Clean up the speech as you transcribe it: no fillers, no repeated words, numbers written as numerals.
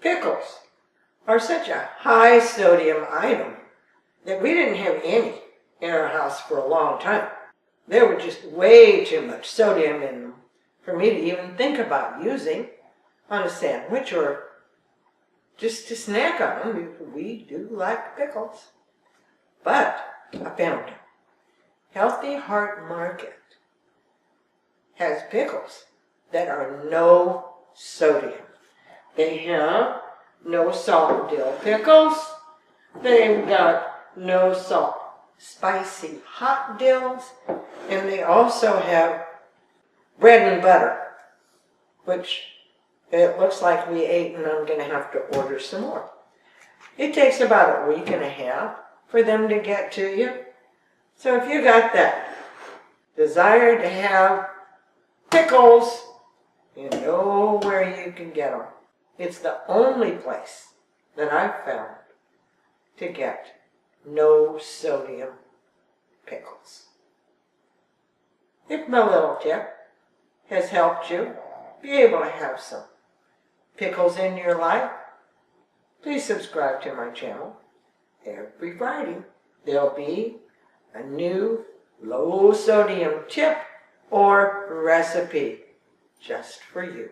Pickles are such a high sodium item that we didn't have any in our house for a long time. There was just way too much sodium in them for me to even think about using on a sandwich or just to snack on them. We do like pickles. But I found them. Healthy Heart Market has pickles that are no sodium. They have no salt dill pickles. They've got no salt spicy hot dills. And they also have bread and butter, which it looks like we ate, and I'm going to have to order some more. It takes about a week and a half for them to get to you. So if you got that desire to have pickles, you know where you can get them. It's the only place that I've found to get no sodium pickles. If my little tip has helped you be able to have some pickles in your life, please subscribe to my channel. Every Friday there'll be a new low sodium tip or recipe just for you.